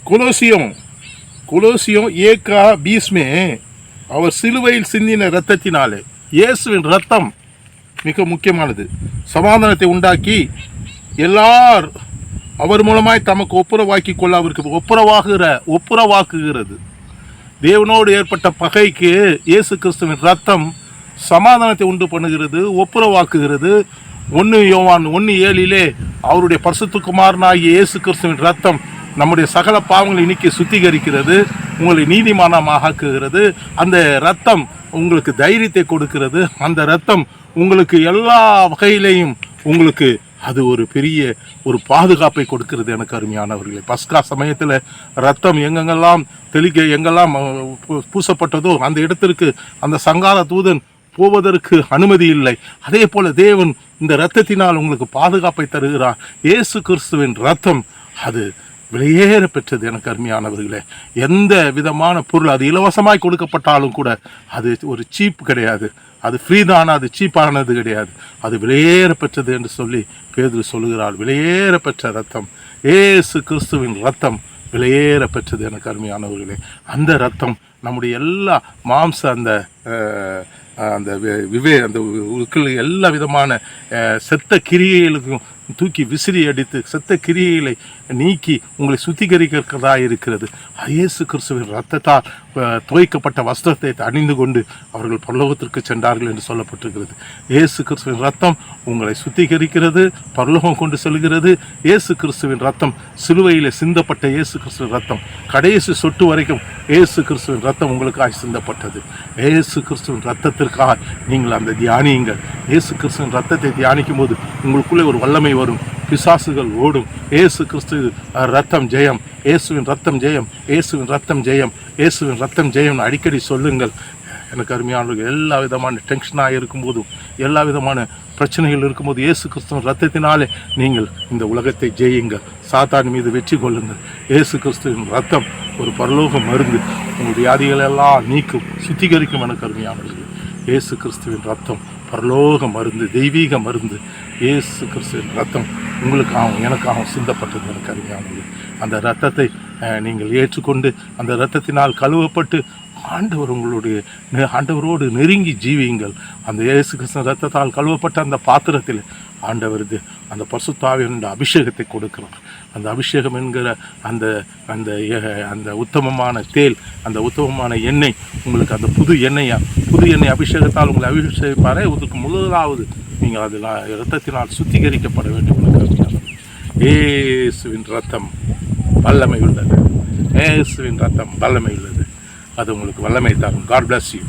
Colosseum Colosseum ஏகா 20 में அவர் சிலுவையில் சிந்தின இரத்தத்தினாலே, இயேசுவின் இரத்தம் மிக முக்கியமானது, சமாதானத்தை உண்டாக்கி எல்லார் அவர் மூலமாய் தமக்கு ஒப்புரவாக்கி கொள்ள அவருக்கு ஒப்புரவாக்குகிறது. தேவனோடு ஏற்பட்ட பகைக்கு இயேசு கிறிஸ்துவின் ரத்தம் சமாதானத்தை உண்டு பண்ணுகிறது, ஒப்புரவாக்குகிறது. 1 யோவான் 1:7 அவருடைய பரிசுத்தகுமாரனாகிய இயேசு கிறிஸ்துவின் ரத்தம் நம்முடைய சகல பாவங்களை நீக்கி சுத்திகரிக்கிறது, உங்களை நீதிமானமாக ஆக்குகிறது. அந்த ரத்தம் உங்களுக்கு தைரியத்தை கொடுக்கிறது. அந்த ரத்தம் உங்களுக்கு எல்லா வகையிலையும் உங்களுக்கு அது ஒரு பெரிய ஒரு பாதுகாப்பை கொடுக்கிறது. எனக்கு அருமையானவர்களே, பஸ்கா சமயத்தில் ரத்தம் எங்கெல்லாம் பூசப்பட்டதோ அந்த இடத்திற்கு அந்த சங்கார தூதன் போவதற்கு அனுமதி இல்லை. அதே போல தேவன் இந்த இரத்தத்தினால் உங்களுக்கு பாதுகாப்பை தருகிறார். இயேசு கிறிஸ்துவின் ரத்தம் அது விலையேற பெற்றது. எனக்கு அருமையானவர்களே, எந்த விதமான பொருள் அது இலவசமாய் கொடுக்கப்பட்டாலும் கூட அது ஒரு சீப் கிடையாது, அது ஃப்ரீதான, அது சீப்பானது கிடையாது, அது விலையேற பெற்றது என்று சொல்லி பேதுரு சொல்லுகிறார். விலையேற பெற்ற ரத்தம் இயேசு கிறிஸ்துவின் ரத்தம் விலையேற பெற்றது. எனக்கு அருமையானவர்களே, அந்த ரத்தம் நம்முடைய எல்லா மாம்ச அந்த எல்லா விதமான செத்த கிரியைகளுக்கும் தூக்கி விசிறி அடித்து செத்த கிரியைகளை நீக்கி உங்களை சுத்திகரிக்கிறதா இருக்கிறது. இயேசு கிறிஸ்துவின் இரத்தத்தால் துவைக்கப்பட்ட வஸ்திரத்தை அணிந்து கொண்டு அவர்கள் பரலோகத்திற்கு சென்றார்கள் என்று சொல்லப்பட்டிருக்கிறது. இயேசு கிறிஸ்துவின் ரத்தம் உங்களை சுத்திகரிக்கிறது, பரலோகம் கொண்டு செல்கிறது. இயேசு கிறிஸ்துவின் ரத்தம், சிலுவையில் சிந்தப்பட்ட இயேசு கிறிஸ்துவின் ரத்தம், கடைசி சொட்டு வரைக்கும் இயேசு கிறிஸ்துவின் ரத்தம் உங்களுக்காக சிந்தப்பட்டது. இயேசு கிறிஸ்துவின் ரத்தத்திற்காக நீங்கள் அந்த தியானியுங்கள். இயேசு கிறிஸ்துவின் ரத்தத்தை தியானிக்கும் போது உங்களுக்குள்ளே ஒரு வல்லமை வரும், பிசாசுகள் ஓடும். இயேசு கிறிஸ்து ரத்தம் ஜெயம், இயேசுவின் ரத்தம் ஜெயம், இயேசுவின் ரத்தம் ஜெயம், இயேசுவின் ரத்தம் ஜெயம் அடிக்கடி சொல்லுங்கள். எனக்கு அருமையானவர்கள், எல்லா விதமான டென்ஷனாக இருக்கும்போதும் எல்லா விதமான பிரச்சனைகள் இருக்கும்போது இயேசு கிறிஸ்துவின் ரத்தத்தினாலே நீங்கள் இந்த உலகத்தை ஜெயியுங்கள், சாத்தான் மீது வெற்றி கொள்ளுங்கள். இயேசு கிறிஸ்துவின் ரத்தம் ஒரு பரலோக மருந்து, உங்கள் வியாதிகளெல்லாம் நீக்கும், சுத்திகரிக்கும். எனக்கு அருமையானவர்கள், இயேசு கிறிஸ்துவின் ரத்தம் பரலோக மருந்து, தெய்வீக மருந்து. இயேசு கிறிஸ்துவின் ரத்தம் உங்களுக்காகவும் எனக்காகவும் சிந்தப்பட்டது. எனக்கு அருமையானது. அந்த இரத்தத்தை நீங்கள் ஏற்றுக்கொண்டு அந்த இரத்தத்தினால் கழுவப்பட்டு ஆண்டவரோடு நெருங்கி ஜீவியுங்கள். அந்த இயேசு கிறிஸ்து இரத்தத்தால் கழுவப்பட்ட அந்த பாத்திரத்தில் ஆண்டவருக்கு அந்த பரிசுத்த ஆவியின் அபிஷேகத்தை கொடுக்கிறார். அந்த அபிஷேகம் என்கிற அந்த அந்த அந்த உத்தமமான தேல், அந்த உத்தமமான எண்ணெய் உங்களுக்கு அந்த புது எண்ணெய் அபிஷேகத்தால் உங்களை அபிஷேகிப்பாரே. இதுக்கு முதலாவது நீங்கள் அதில் இரத்தத்தினால் சுத்திகரிக்கப்பட வேண்டும். இயேசுவின் ரத்தம் வல்லமை உள்ளது, இயேசுவின் ரத்தம் வல்லமை உள்ளது. அது உங்களுக்கு வல்லமை தரும். God bless you.